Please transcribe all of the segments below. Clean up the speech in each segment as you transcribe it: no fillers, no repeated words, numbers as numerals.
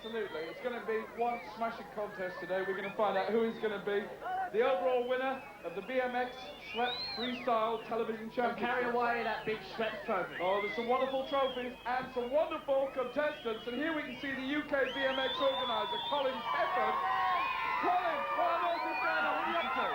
Absolutely. It's going to be one smashing contest today. We're going to find out who is going to be the overall winner of the BMX Schlepp Freestyle Television Championship. Carry away that big Schlepp trophy. Oh, there's some wonderful trophies and some wonderful contestants. And here we can see the UK BMX organiser, Colin Pepper. Colin, what on earth is going on? What are you up to?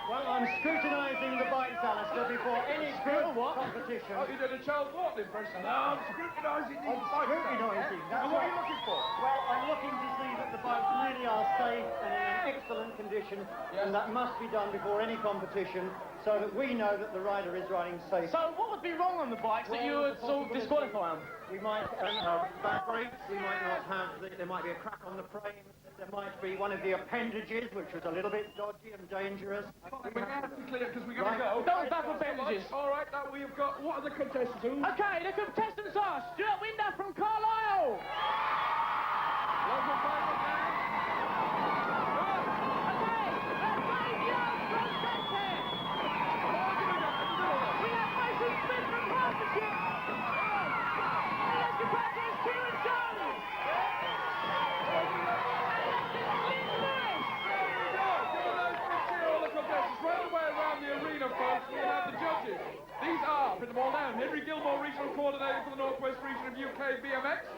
Well, I'm scrutinising the bikes, Alistair, before any good competition. Oh, you did a Charles Barkley impression. No, I'm scrutinising these bikes. Scrutinising, that's And what are right. you looking for? Well, I'm looking to see that the bikes really are safe and in excellent condition, and that must be done before any competition, so that we know that the rider is riding safe. So what would be wrong on the bikes that you would sort of disqualify them? We might have back brakes, we might not have, there might be a crack on the frame, there might be one of the appendages, which was a little bit dodgy and dangerous. We're going to have to clear because we're going to go. Don't back appendages. All right, now we've got, what are the contestants? Okay, the contestants are Stuart Winder from Carlisle. Local favourite man. Okay, Gareth Jones from Denton. We have Mason Smith from Hertfordshire. Let's get back to Stuart Jones. Right away around the arena, folks, we'll have the judges. These are, put them all down, Henry Gilmore, Regional Coordinator for the North West Region of UK BMX,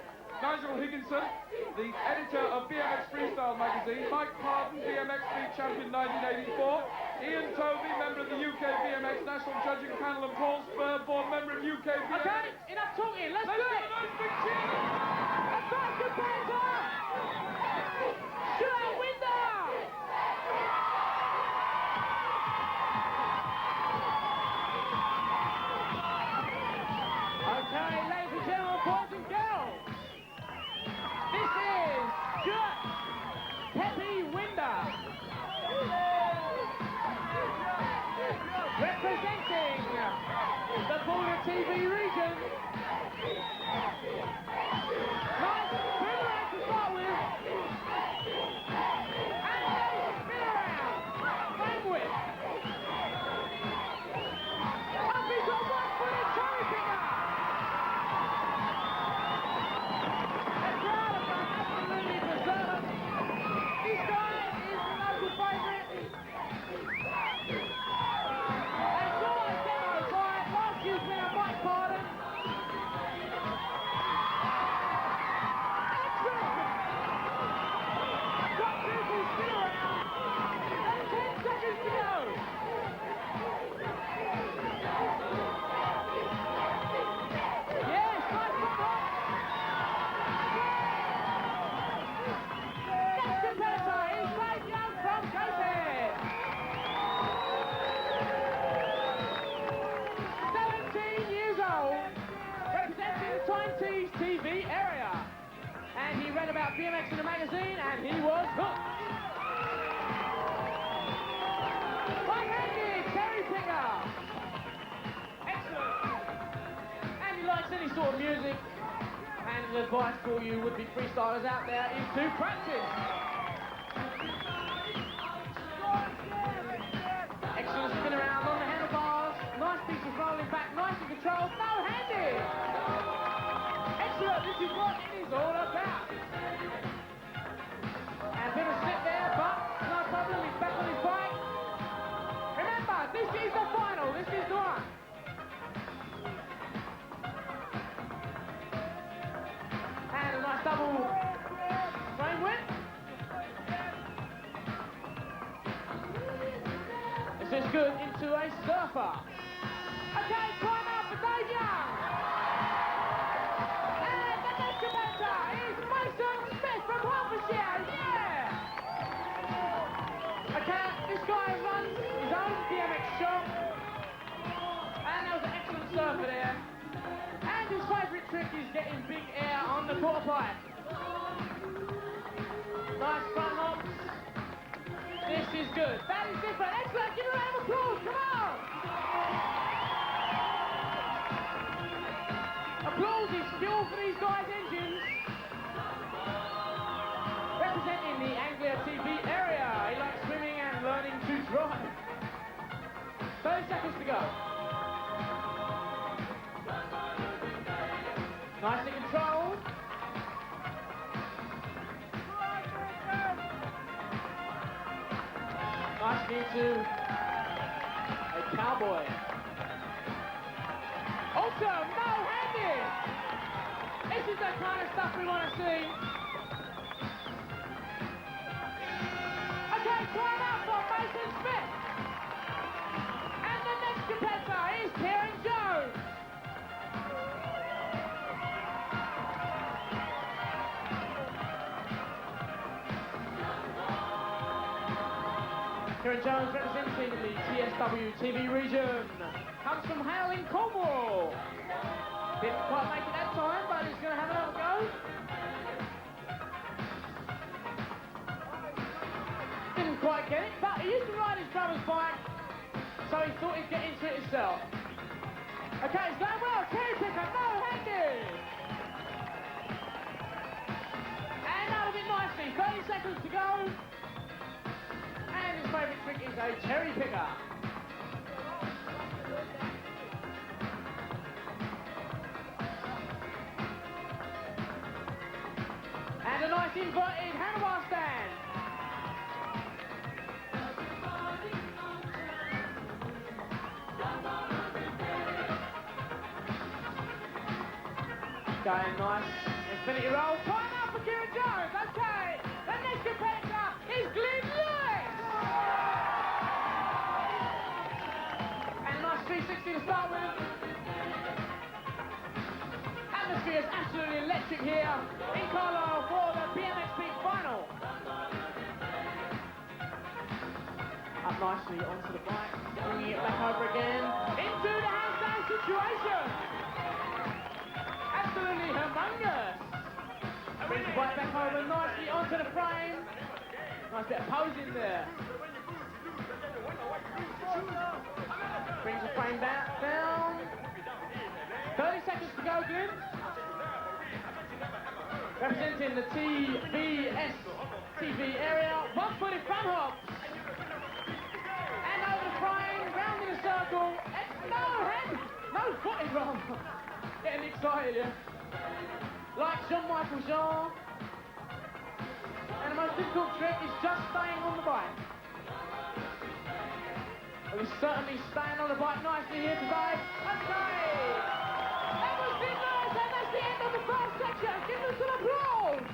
Nigel Higginson, the editor of BMX Freestyle magazine, Mike Pardon, BMX Beat Champion 1984, Ian Tovey, member of the UK BMX National Judging Panel, and Paul Spur, board member of UK BMX. Okay, enough talking, let's do it! Nice big cheer! A first competitor! Stuart Winder! Okay, ladies and gentlemen, boys and girls, this is Stuart Peppy Winder, representing the Border TV region. Nice boomerang to start with, and a spin around, frame whip. Up he's got one for the cherry picker. TV area, and he read about BMX in a magazine, and he was hooked. Right-handed cherry picker, excellent. And he likes any sort of music. And his advice for you would-be freestylers out there is to practice. Excellent spin around on the handlebars. Nice piece of rolling back, nice and controlled, no-handed. Excellent, this is what it is all about. And a bit of slip there, but no problem, he's back on his bike. Remember, this is the final, this is the one. And a nice double frame whip. This is good into a surfer. Okay, time out for Dave Young. And the next competitor is Mason Smith from Hertfordshire. Yeah! Okay, this guy runs his own BMX shop. And there was an excellent surfer there. And his favourite trick is getting big air on the quarter pipe. Nice front hops. This is good. That is different. Excellent. Give a round of applause. Come on. Applause is fuel for these guys' engines. Representing the Anglia TV area. He likes swimming and learning to drive. 30 seconds to go. Nicely controlled. into a cowboy. Also, no-handed. This is the kind of stuff we want to see. Okay, time out for Mason Smith. And the next competitor is Kieran Jones. Kieran Jones representing the TSW TV region. Comes from Hale in Cornwall. Didn't quite make it that time, but he's going to have another go. Didn't quite get it, but he used to ride his brother's bike, so he thought he'd get into it himself. Okay, he's going well. Cherry picker, no-handed. And out of it nicely. 30 seconds to go. And his favourite trick is a cherry picker. And a nice inverted handlebar stand. Going nice. Infinity roll. Time out for Kieran Jones. Okay. The next competitor is Glenn Lewis. And a nice 360 to start with. Atmosphere is absolutely electric here in Carlisle for the BMX Beat final. Up nicely onto the bike, bringing it back over again into the handstand situation. Absolutely humongous. Brings the bike back over nicely onto the frame. Nice bit of posing there. Brings the frame back down. 30 seconds to go, Glenn. Representing the TBS TV area, 1 foot in front hop. And over the frame, round in a circle. And no hand, no foot is wrong. Getting excited, yeah. Like Jean-Michel Jean. And the most difficult trick is just staying on the bike. Well, he's certainly staying on the bike nicely here today. Okay. That was Glenn Lewis, and that's the end of the first section. Give us some applause.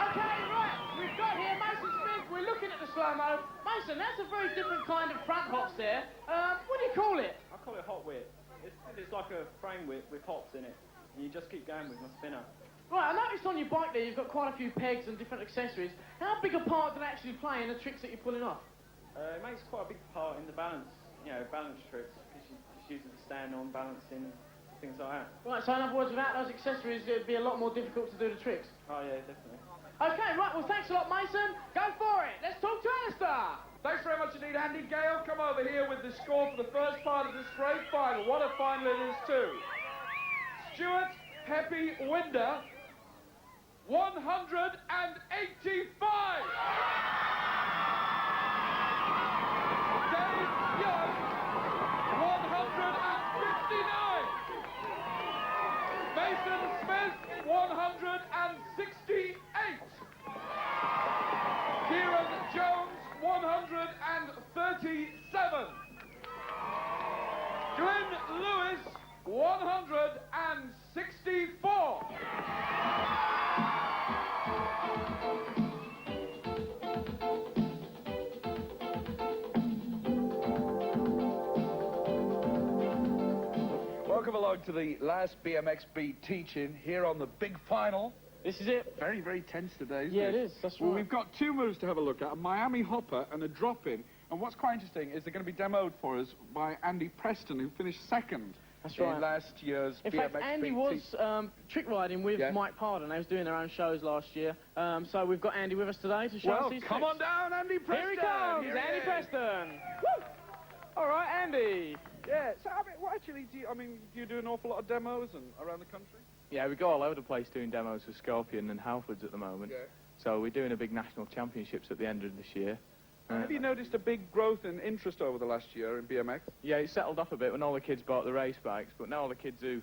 Okay, right. We've got here Mason Smith. We're looking at the slow-mo. Mason, that's a very different kind of front hops there. What do you call it? I call it hot whip. It's like a frame whip with hops in it, and you just keep going with my spinner. Right, I noticed on your bike there you've got quite a few pegs and different accessories. How big a part do they actually play in the tricks that you're pulling off? It makes quite a big part in the balance, balance tricks, because you just use it to stand on, balancing, things like that. Right, so in other words, without those accessories, it'd be a lot more difficult to do the tricks. Oh yeah, definitely. Okay, right, well thanks a lot, Mason. Go for it. Let's talk to Alistair. Thanks very much indeed, Andy. Gail, come over here with the score for the first part of this great final. What a final it is, too. Stuart Winder, 185. Dave Young, 159. Mason Smith, 168. Kieran Jones, 137. Glenn Lewis, 164. Welcome along to the last BMX Beat teaching here on the big final. This is it. Very, very tense today, isn't it? Yeah, it is. That's right. Well, we've got two moves to have a look at, a Miami hopper and a drop-in. And what's quite interesting is they're going to be demoed for us by Andy Preston, who finished second in last year's BMX Beat. In fact, Andy was trick riding with Mike Pardon. They was doing their own shows last year. So we've got Andy with us today to show us his come tricks. on down, Andy Preston. Here he comes, Andy Preston. Woo! All right, Andy. Yeah, so, I mean, what actually do you do an awful lot of demos around the country? Yeah, we go all over the place doing demos for Scorpion and Halfords at the moment. Yeah. So we're doing a big national championships at the end of this year. Have you noticed a big growth in interest over the last year in BMX? Yeah, it settled off a bit when all the kids bought the race bikes, but now all the kids who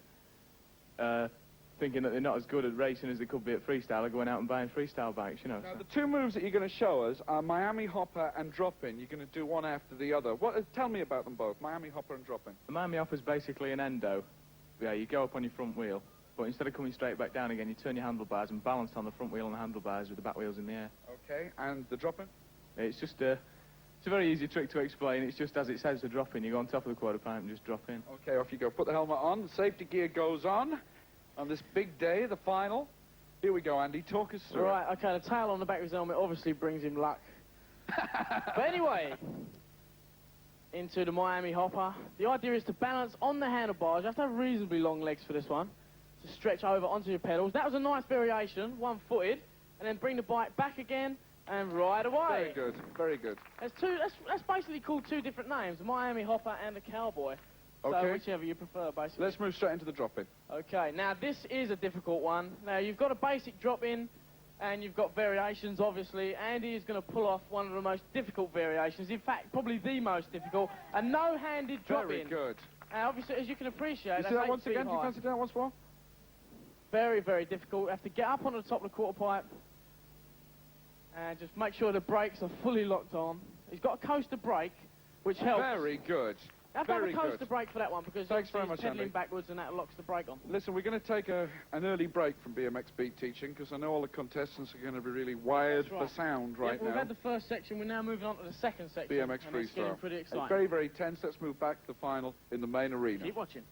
thinking that they're not as good at racing as they could be at freestyle, are going out and buying freestyle bikes, you know. Now, So. the two moves that you're going to show us are Miami Hopper and Drop-In. You're going to do one after the other. Tell me about them both, Miami Hopper and Drop-In. The Miami Hopper's basically an endo. Yeah, you go up on your front wheel, but instead of coming straight back down again, you turn your handlebars and balance on the front wheel and the handlebars with the back wheels in the air. Okay, and the Drop-In? It's just it's a very easy trick to explain. It's just as it says, the drop-in. You go on top of the quarter pipe and just drop in. Okay, off you go. Put the helmet on. The safety gear goes on this big day, the final. Here we go, Andy. Talk us through Right, okay, the tail on the back of his helmet obviously brings him luck. But anyway, into the Miami Hopper. The idea is to balance on the handlebars. You have to have reasonably long legs for this one. To stretch over onto your pedals. That was a nice variation, one-footed. And then bring the bike back again and ride away. Very good, very good. That's basically called two different names, the Miami Hopper and the Cowboy. Okay. So whichever you prefer, basically. Let's move straight into the drop-in. Okay, now this is a difficult one. Now you've got a basic drop-in, and you've got variations, obviously. Andy is going to pull off one of the most difficult variations, in fact, probably the most difficult, a no-handed drop-in. Very good. And obviously, as you can appreciate, You that's see that 8 once feet again? Do you high. fancy doing that once more? Very, very difficult. You have to get up onto the top of the quarter pipe, and just make sure the brakes are fully locked on. He's got a coaster brake, which helps. Very good. You have to have Very a coaster good. brake for that one, because Thanks very he's much, pedaling Andy. backwards and that locks the brake on. Listen, we're going to take an early break from BMX Beat teaching, because I know all the contestants are going to be really wired That's right. for sound right We've now. had the first section, we're now moving on to the second section. BMX and it's getting freestyle. pretty It's exciting. very, very tense. Let's move back to the final in the main arena. Keep watching.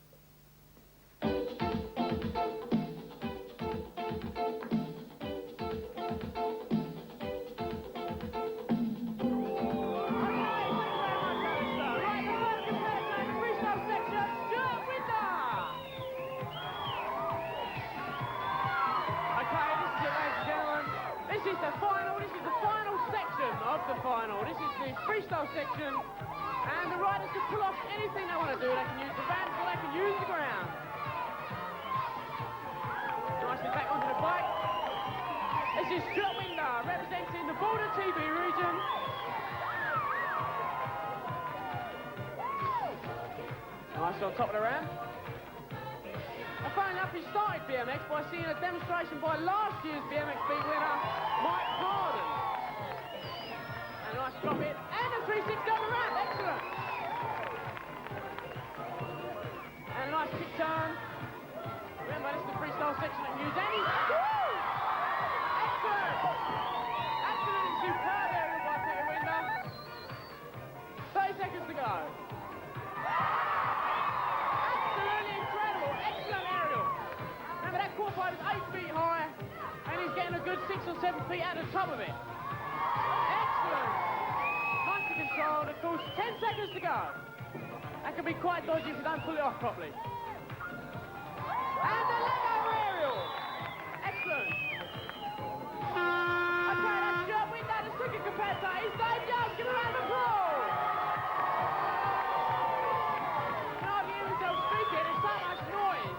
This is the freestyle section, and the riders can pull off anything they want to do. They can use the ramp or they can use the ground. Nicely back onto the bike. This is Stuart Winder representing the Border TV region. Nice on top of the ramp. And funny enough, he started BMX by seeing a demonstration by last year's BMX Beat winner, Mike Harden. And a nice drop in, and a 360 on the ramp, excellent. And a nice kick turn. Remember, this is the freestyle section that can use any. Woo! Excellent! Absolutely superb aerial by Peter Winder. 30 seconds to go. Absolutely incredible, excellent aerial. Remember, that quarter pipe is 8 feet high, and he's getting a good 6 or 7 feet at the top of it. Excellent. Nicely controlled, of course, 10 seconds to go. That can be quite dodgy if you don't pull it off properly. And the leg over aerial. Excellent. Okay, that's Stuart Winder, the second competitor. He's Dave Young. Give a round of applause. You can hardly hear himself speaking. There's so much noise.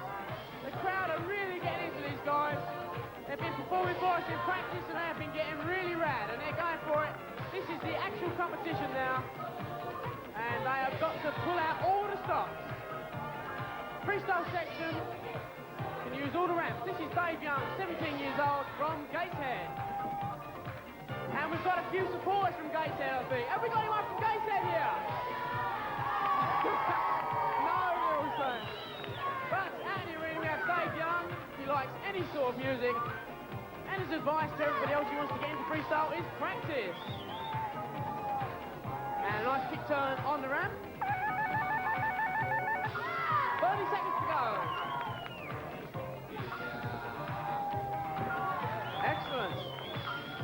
The crowd are really getting into these guys. They've been performing for us in practice and they have been getting really rad, and they're going for it. This is the actual competition now, and they have got to pull out all the stops. Freestyle section can use all the ramps. This is Dave Young, 17 years old, from Gateshead. And we've got a few supporters from Gateshead, I think. Have we got anyone from Gateshead here? No, Wilson. But out in the arena we have Dave Young. He likes any sort of music. And his advice to everybody else who wants to get into freestyle is practice. And a nice kick turn on the ramp. 30 seconds to go. Excellent.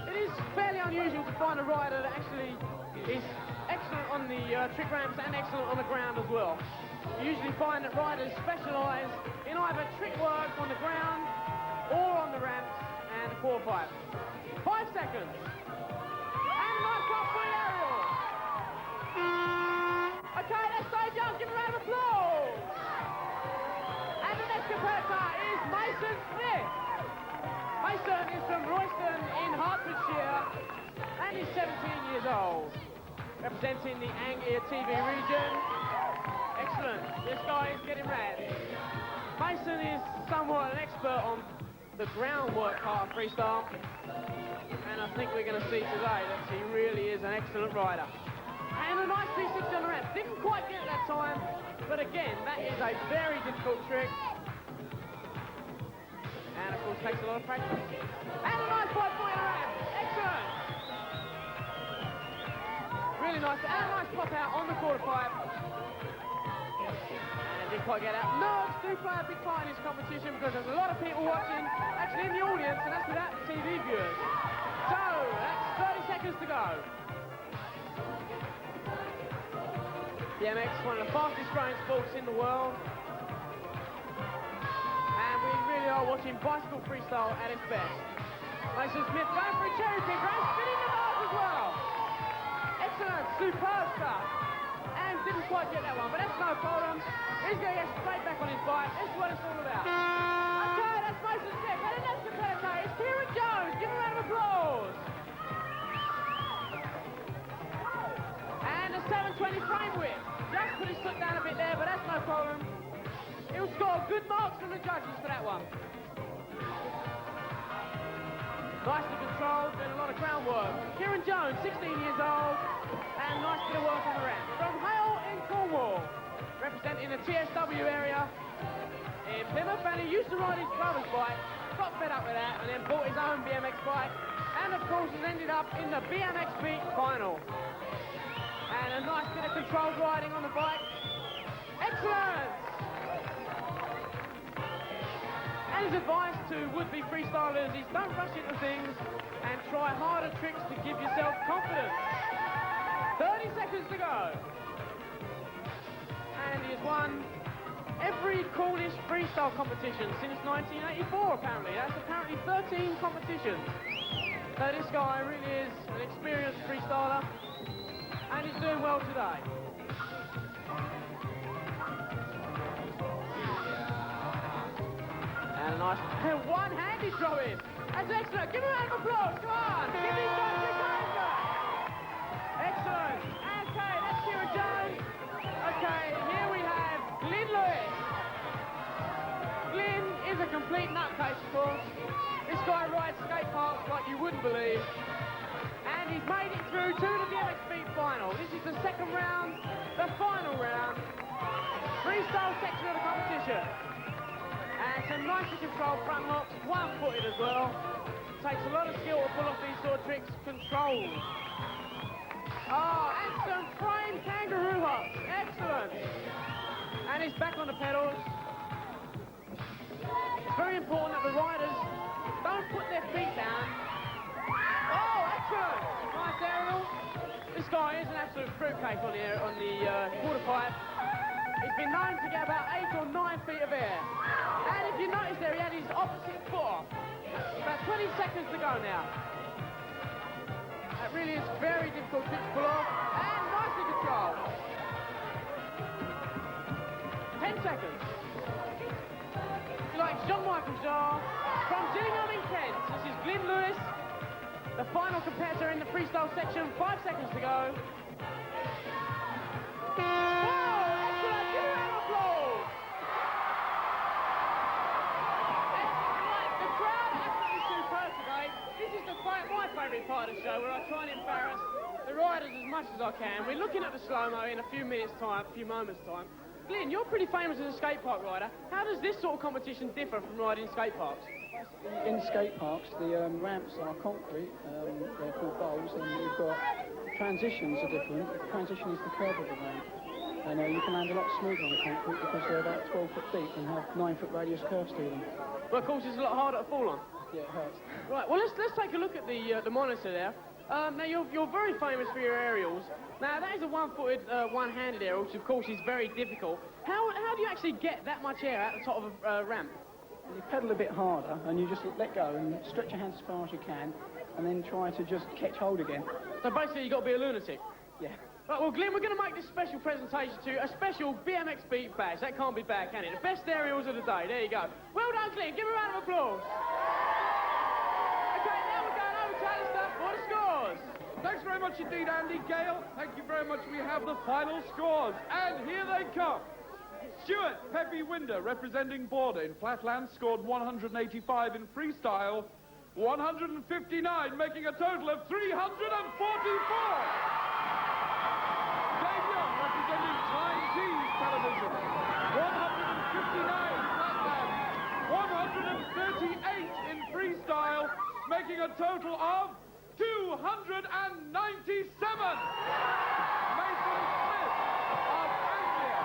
It is fairly unusual to find a rider that actually is excellent on the trick ramps and excellent on the ground as well. You usually find that riders specialise in either trick work on the ground or on the ramps and the quarter pipe. 5 seconds. And a nice halfway aerial. Okay, that's Dave Young. Give a round of applause. And the next competitor is Mason Smith. Mason is from Royston in Hertfordshire and he's 17 years old, representing the Anglian TV region. Excellent. This guy is getting rad. Mason is somewhat an expert on the groundwork part of freestyle, and I think we're going to see today that he really is an excellent rider. And a nice 360 on the ramp. Didn't quite get it that time, but again, that is a very difficult trick. And of course, takes a lot of practice. And a nice 540 on the ramp. Excellent. Really nice. And a nice pop out on the quarter pipe. And didn't quite get out. Nerves do play a big part in this competition because there's a lot of people watching, actually in the audience, and that's without the TV viewers. So, that's 30 seconds to go. BMX, one of the fastest growing sports in the world. And we really are watching bicycle freestyle at its best. Mason Smith going for a cherry pick, right? Spinning the mark as well. Excellent, superb stuff. And didn't quite get that one, but that's no problem. He's going to get straight back on his bike. This is what it's all about. Okay, that's Mason Smith. And the next competitor is Gareth Jones. Give him a round of applause. And a 720 frame width. Just put his foot down a bit there, but that's no problem. He'll score good marks from the judges for that one. Nicely controlled, doing a lot of groundwork. Gareth Jones, 16 years old, and nice bit of work on the ramp. From Hale in Cornwall, representing the TSW area in Plymouth, and he used to ride his brother's bike, got fed up with that, and then bought his own BMX bike, and of course has ended up in the BMX Beat final. And a nice bit of controlled riding on the bike. Excellent! And his advice to would-be freestylers is don't rush into things and try harder tricks to give yourself confidence. 30 seconds to go. And he has won every Cornish freestyle competition since 1984, apparently. That's apparently 13 competitions. So this guy really is an experienced freestyler. And he's doing well today. And a nice one-handed drop in. That's excellent. Give him a round of applause. Come on. Give me something. Excellent. Okay, that's Gareth Jones. Okay, here we have Glyn Lewis. Glyn is a complete nutcase, of course. This guy rides skate parks like you wouldn't believe. And he's made it through to the BMX Beat final. This is the second round, the final round. Freestyle section of the competition. And some nicely controlled front locks, one-footed as well. Takes a lot of skill to pull off these sort of tricks. Controlled. Oh, and some frame kangaroo hops. Excellent. And he's back on the pedals. It's very important that the riders don't put their feet down. Oh, excellent! Nice aerial. This guy is an absolute fruitcake on the quarter pipe. He's been known to get about 8 or 9 feet of air. And if you notice there, he had his opposite foot off. About 20 seconds to go now. That really is very difficult to pull off. And nicely controlled. 10 seconds. If you like Jean-Michel Jarre from Gillingham in Kent, this is Glyn Lewis. The final competitor in the freestyle section, 5 seconds to go. Oh, excellent! Give a round of applause! Excellent! The crowd is absolutely superb today. This is my favourite part of the show, where I try and embarrass the riders as much as I can. We're looking at the slow-mo in a few moments' time. Glyn, you're pretty famous as a skate park rider. How does this sort of competition differ from riding skate parks? In skate parks, the ramps are concrete, they're called bowls, and you've got transitions are different. The transition is the curve of the ramp. And you can land a lot smoother on concrete because they're about 12 foot deep and have 9 foot radius curves to them. Well, of course, it's a lot harder to fall on. Yeah, it hurts. Right, well, let's take a look at the monitor there. Now, you're very famous for your aerials. Now, that is a one-footed, one-handed aerial, which, of course, is very difficult. How do you actually get that much air out the top of a ramp? You pedal a bit harder and you just let go and stretch your hands as far as you can and then try to just catch hold again. So basically you've got to be a lunatic? Yeah. Right, well, Glyn, we're going to make this special presentation to you, a special BMX Beat badge. That can't be bad, can it? The best aerials of the day. There you go. Well done, Glyn. Give a round of applause. Okay, now we're going over to Alistair for the scores. Thanks very much indeed, Andy. Gail, thank you very much. We have the final scores, and here they come. Stuart Winder, representing Border in flatland, scored 185 in freestyle, 159, making a total of 344. Dave Young, representing Time Tees Television, 159 in flatland, 138 in freestyle, making a total of 297. Mason Smith of Anglia,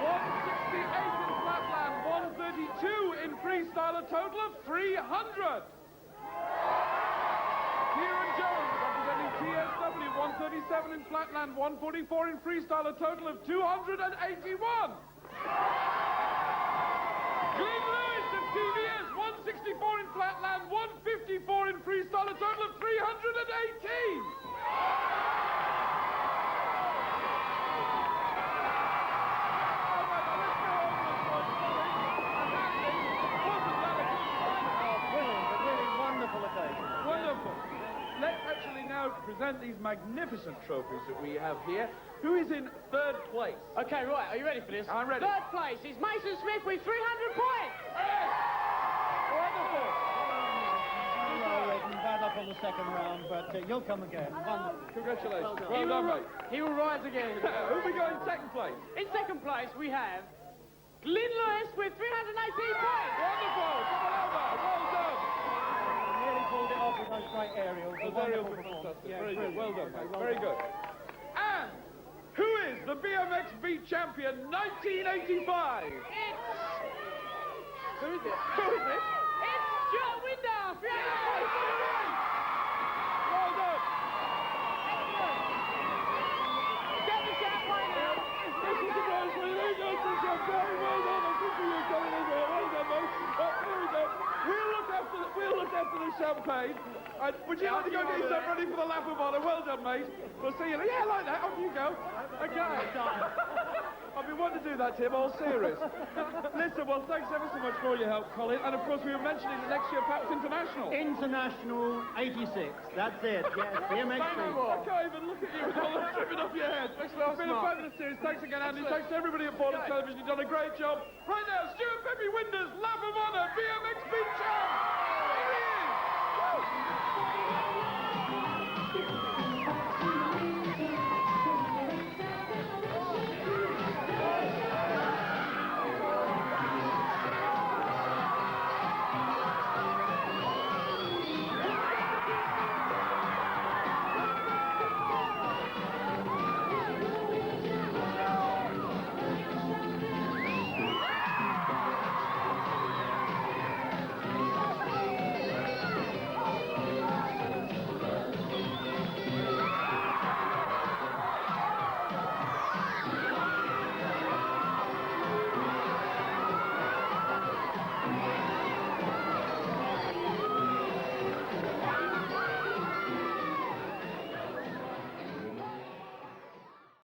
168 in flatland, 132 in freestyle, a total of 300. Kieran Jones, representing TSW, 137 in flatland, 144 in freestyle, a total of 281. Glenn Lewis of TVS, 164 in flatland, 154 in freestyle, a total of 318. Wonderful. Let's actually now present these magnificent trophies that we have here. Who is in third place? Okay, right, are you ready for this? I'm ready. Third place is Mason Smith with 300 points. Yes! Wonderful. Bad luck on the second round, but you'll come again. Wonderful. Congratulations. Well done, mate. He will rise again. Who we got in second place? In second place, we have Glenn Lewis with 318 points. Wonderful. Come on over. Well done. Nearly pulled it off with those great aerials. Those aerials were fantastic. Yeah, Very good. Well done, mate. Well Very done. good. And who is the BMX Beat champion 1985? Who is it? Who is it? It's Stuart Winder. 300 points. Well done. Get the champagne now. This is the prize for you. There you go, Christian. Very well done. I think you're coming in there. Well done, mate. Oh, here we go. We'll look after the champagne. Would you like to go get yourself ready for the lap of honour? Well done, mate. We'll see you later. Yeah, like that. Off you go. Okay. I've been wanting to do that, Tim, all serious. Listen, well, thanks ever so much for all your help, Colin. And, of course, we were mentioning that next year, perhaps International. International 86. That's it. Yes, BMX Beat. I can't even look at you with all that dripping off your head. It's been a fabulous series. Thanks again, Andy. Thanks to everybody at Border Television. You've done a great job. Right now, Stuart Winder's lap of honour, BMX Beat champ.